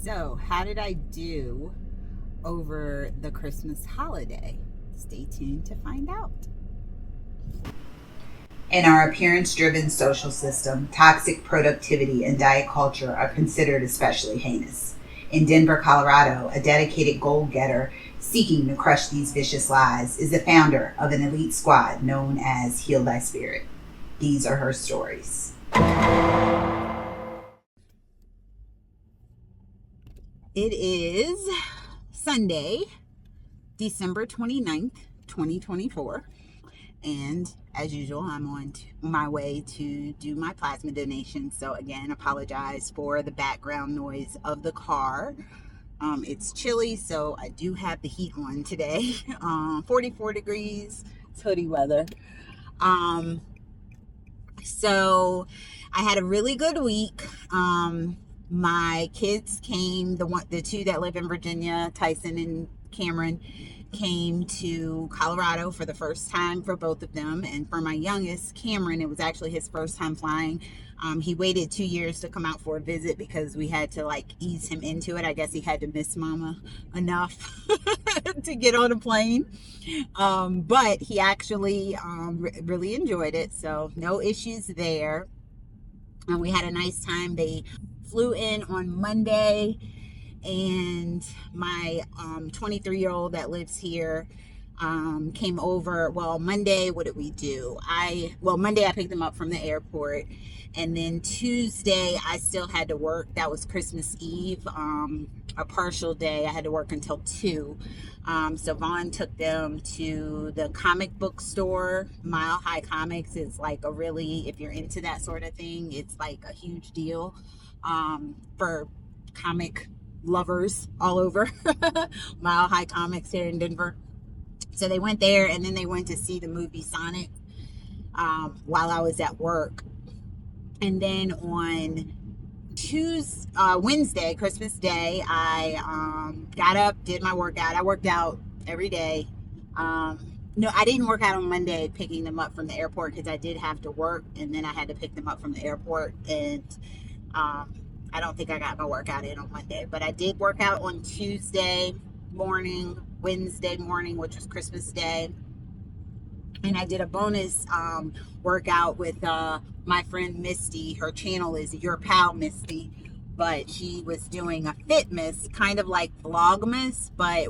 So, how did I do over the Christmas holiday? Stay tuned to find out. In our appearance driven social system, toxic productivity and diet culture are considered especially heinous. In Denver, Colorado, a dedicated goal getter seeking to crush these vicious lies is the founder of an elite squad known as Heal Thy Spirit. These are her stories. It is Sunday, December 29th, 2024. And as usual, I'm on my way to do my plasma donation. So again, apologize for the background noise of the car. It's chilly, so I do have the heat on today. 44 degrees, it's hoodie weather. So I had a really good week. My kids came, the two that live in Virginia, Tyson and Cameron, came to Colorado for the first time for both of them. And for my youngest, Cameron, it was actually his first time flying. He waited 2 years to come out for a visit because we had to ease him into it. I guess he had to miss mama enough to get on a plane. But he actually really enjoyed it. So no issues there. And we had a nice time. They flew in on Monday, and my 23-year-old that lives here came over. Well, Monday, what did we do? Monday I picked them up from the airport, and then Tuesday I still had to work. That was Christmas Eve, a partial day. I had to work until 2. So Vaughn took them to the comic book store. Mile High Comics is if you're into that sort of thing, it's like a huge deal for comic lovers all over. Mile High Comics here in Denver. So they went there, and then they went to see the movie Sonic while I was at work. And then on Wednesday, Christmas Day, I got up, did my workout. I worked out every day. No, I didn't work out on Monday picking them up from the airport because I did have to work, and then I had to pick them up from the airport, and I don't think I got my workout in on Monday, but I did work out on Tuesday morning, Wednesday morning, which was Christmas Day. And I did a bonus workout with my friend Misty. Her channel is Your Pal Misty, but she was doing a Fitmas, kind of like Vlogmas, but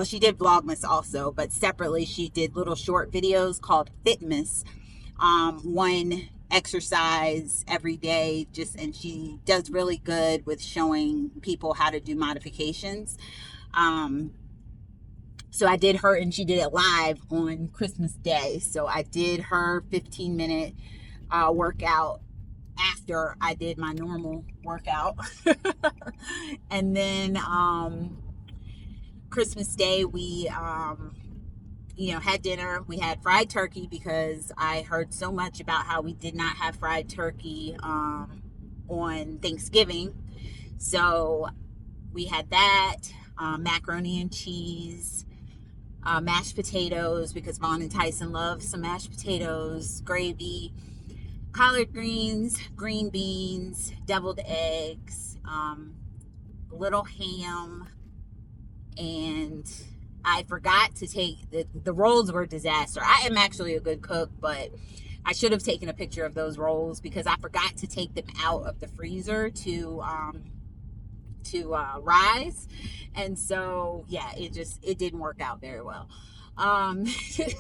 she did Vlogmas also, but separately she did little short videos called Fitmas. One exercise every day, and she does really good with showing people how to do modifications. So I did her, and she did it live on Christmas Day. So I did her 15-minute workout after I did my normal workout. And then Christmas Day, we had dinner. We had fried turkey because I heard so much about how we did not have fried turkey on Thanksgiving. So we had that, macaroni and cheese, mashed potatoes because Vaughn and Tyson love some mashed potatoes, gravy, collard greens, green beans, deviled eggs, little ham, and I forgot to take the rolls were a disaster. I am actually a good cook, but I should have taken a picture of those rolls because I forgot to take them out of the freezer to rise. And so it didn't work out very well.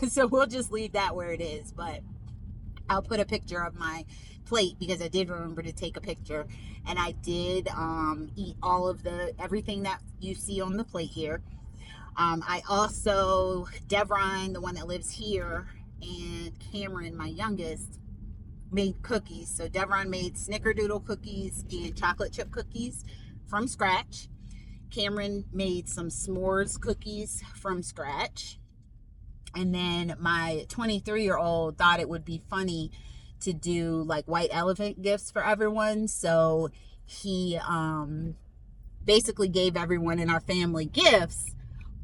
So we'll just leave that where it is, but I'll put a picture of my plate because I did remember to take a picture, and I did eat all of everything that you see on the plate here. I also, Devron, the one that lives here, and Cameron, my youngest, made cookies. So Devron made snickerdoodle cookies and chocolate chip cookies from scratch. Cameron made some s'mores cookies from scratch. And then my 23-year-old thought it would be funny to do white elephant gifts for everyone. So he basically gave everyone in our family gifts,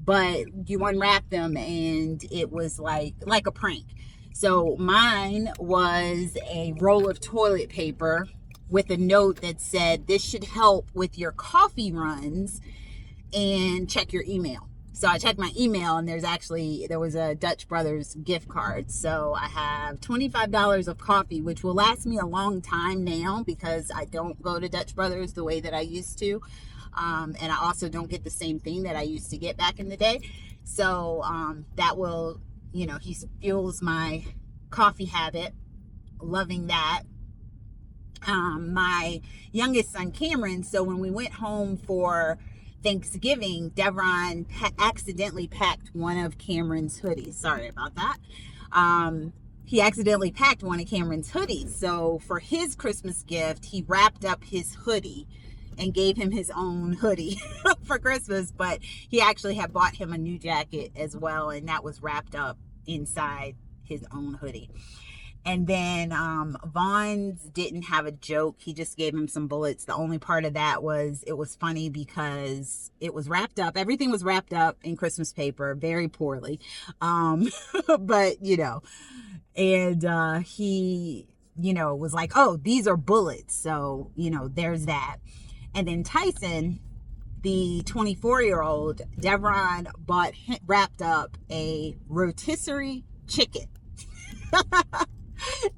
but you unwrap them and it was like a prank. So mine was a roll of toilet paper with a note that said, this should help with your coffee runs, and check your email. So I checked my email, and there was a Dutch Brothers gift card. So I have $25 of coffee, which will last me a long time now because I don't go to Dutch Brothers the way that I used to. And I also don't get the same thing that I used to get back in the day. So that will, he fuels my coffee habit. Loving that. My youngest son, Cameron, so when we went home for Thanksgiving, Devron accidentally packed one of Cameron's hoodies. Sorry about that. He accidentally packed one of Cameron's hoodies. So for his Christmas gift, he wrapped up his hoodie and gave him his own hoodie for Christmas. But he actually had bought him a new jacket as well, and that was wrapped up inside his own hoodie. And then Vaughn's didn't have a joke. He just gave him some bullets. The only part of that was, it was funny because it was wrapped up. Everything was wrapped up in Christmas paper very poorly. But, and he, was like, oh, these are bullets. So, there's that. And then Tyson, the 24-year-old, Devron wrapped up a rotisserie chicken.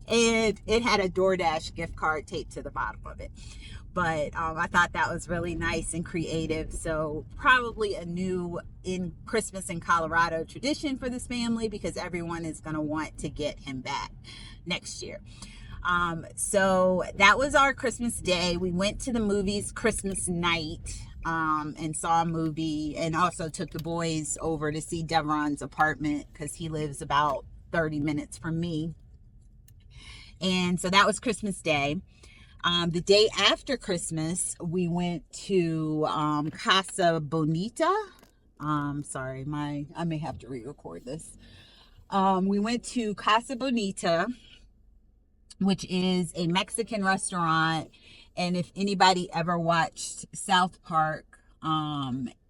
And it had a DoorDash gift card taped to the bottom of it. But I thought that was really nice and creative. So probably a new in Christmas in Colorado tradition for this family, because everyone is going to want to get him back next year. So that was our Christmas day. We went to the movies Christmas night and saw a movie, and also took the boys over to see Devron's apartment because he lives about 30 minutes from me. And so that was Christmas Day. The day after Christmas, we went to Casa Bonita. Sorry, I may have to re-record this. We went to Casa Bonita, which is a Mexican restaurant. And if anybody ever watched South Park,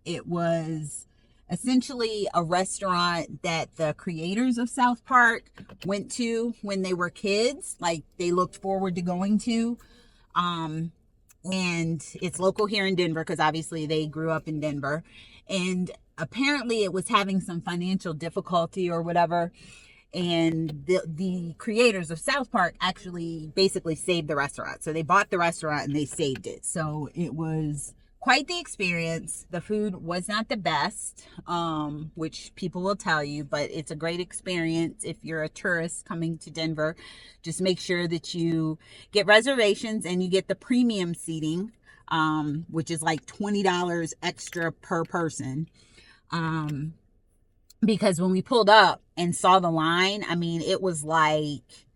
it was essentially a restaurant that the creators of South Park went to when they were kids, like they looked forward to going to. And it's local here in Denver because obviously they grew up in Denver. And apparently it was having some financial difficulty or whatever. And the creators of South Park actually basically saved the restaurant. So they bought the restaurant and they saved it. So it was quite the experience. The food was not the best, which people will tell you, but it's a great experience if you're a tourist coming to Denver. Just make sure that you get reservations and you get the premium seating, which is like $20 extra per person. Because when we pulled up and saw the line, I mean, it was like,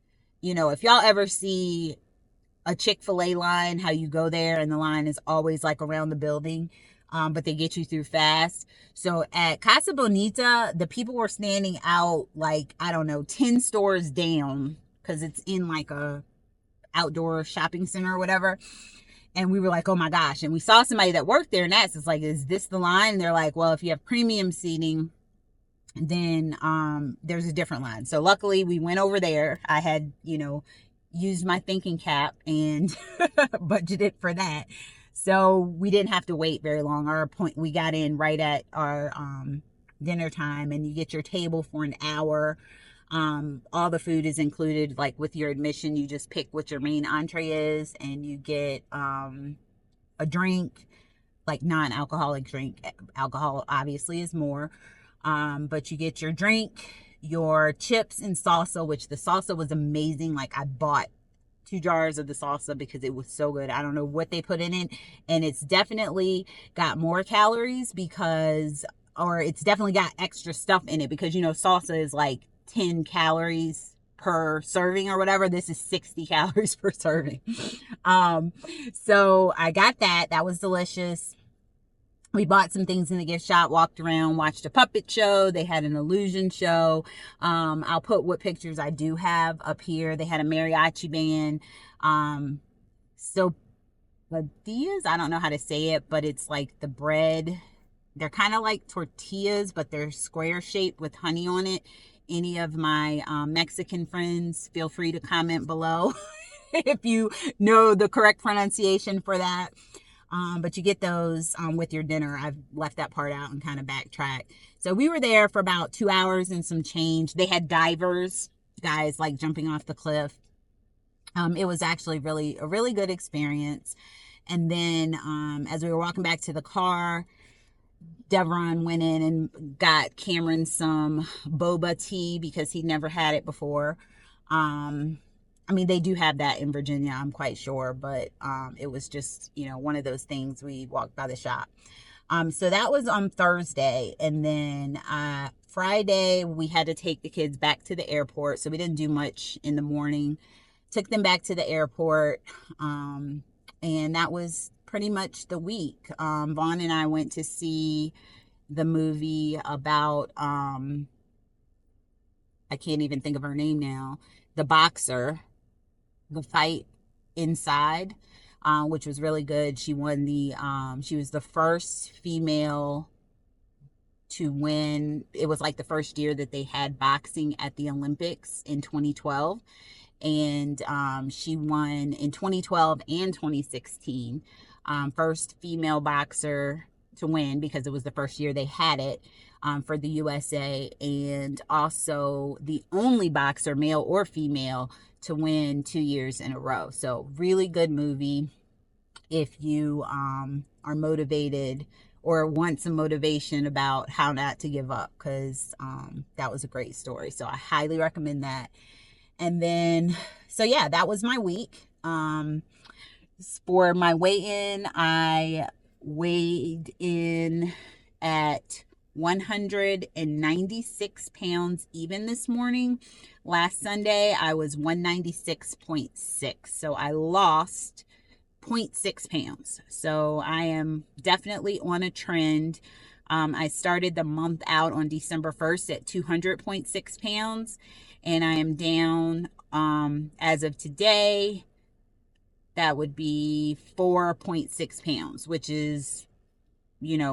if y'all ever see a Chick-fil-A line, how you go there and the line is always like around the building, but they get you through fast. So at Casa Bonita, the people were standing out like, I don't know, 10 stores down, because it's in like a outdoor shopping center or whatever. And we were like, oh my gosh. And we saw somebody that worked there and asked us, like, is this the line? And they're like, well, if you have premium seating, then there's a different line. So luckily we went over there. I had, used my thinking cap and budgeted for that. So we didn't have to wait very long. We got in right at our dinner time, and you get your table for an hour. All the food is included, like with your admission. You just pick what your main entree is, and you get a drink, like non-alcoholic drink. Alcohol obviously is more, but you get your drink, your chips and salsa, which the salsa was amazing. Like I bought 2 jars of the salsa because it was so good. I don't know what they put in it, and it's definitely got more calories or it's definitely got extra stuff in it because salsa is like 10 calories per serving or whatever. This is 60 calories per serving. So I got that. That was delicious. We bought some things in the gift shop, walked around, watched a puppet show. They had an illusion show. I'll put what pictures I do have up here. They had a mariachi band. Sopapillas, I don't know how to say it, but it's like the bread. They're kind of like tortillas, but they're square shaped with honey on it. Any of my Mexican friends, feel free to comment below if you know the correct pronunciation for that. But you get those with your dinner. I've left that part out and kind of backtracked. So we were there for about 2 hours and some change. They had divers, guys, like jumping off the cliff. It was actually a really good experience. And then as we were walking back to the car, Devron went in and got Cameron some boba tea because he'd never had it before. I mean, they do have that in Virginia, I'm quite sure, but it was just, one of those things. We walked by the shop. So that was on Thursday. And then Friday, we had to take the kids back to the airport. So we didn't do much in the morning. Took them back to the airport. And that was pretty much the week. Vaughn and I went to see the movie about, I can't even think of her name now, the boxer, the fight inside, which was really good. She won she was the first female to win. It was like the first year that they had boxing at the Olympics in 2012. And she won in 2012 and 2016. First female boxer to win because it was the first year they had it for the USA. And also the only boxer, male or female, to win 2 years in a row. So really good movie if you are motivated or want some motivation about how not to give up, because that was a great story. So I highly recommend that. And then, so yeah, that was my week. For my weigh-in, I weighed in at 196 pounds even this morning. Last Sunday, I was 196.6. So I lost 0.6 pounds. So I am definitely on a trend. I started the month out on December 1st at 200.6 pounds. And I am down, as of today, that would be 4.6 pounds, which is,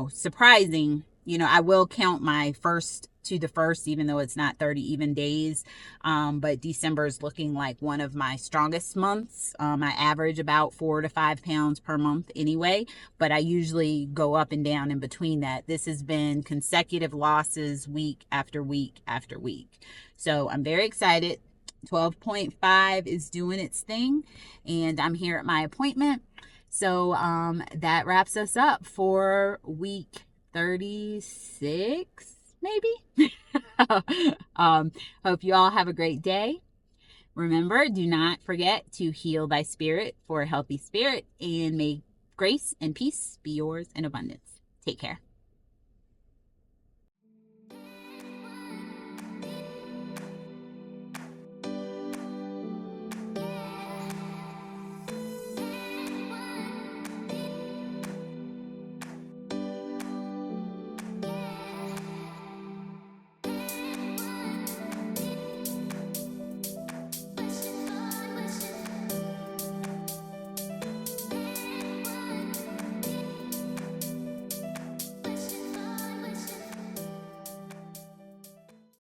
surprising. I will count my first to the first, even though it's not 30 even days. But December is looking like one of my strongest months. I average about 4 to 5 pounds per month anyway, but I usually go up and down in between that. This has been consecutive losses week after week after week. So I'm very excited. 12.5 is doing its thing, and I'm here at my appointment. So that wraps us up for week 36, maybe. Hope you all have a great day. Remember, do not forget to heal thy spirit for a healthy spirit, and may grace and peace be yours in abundance. Take care.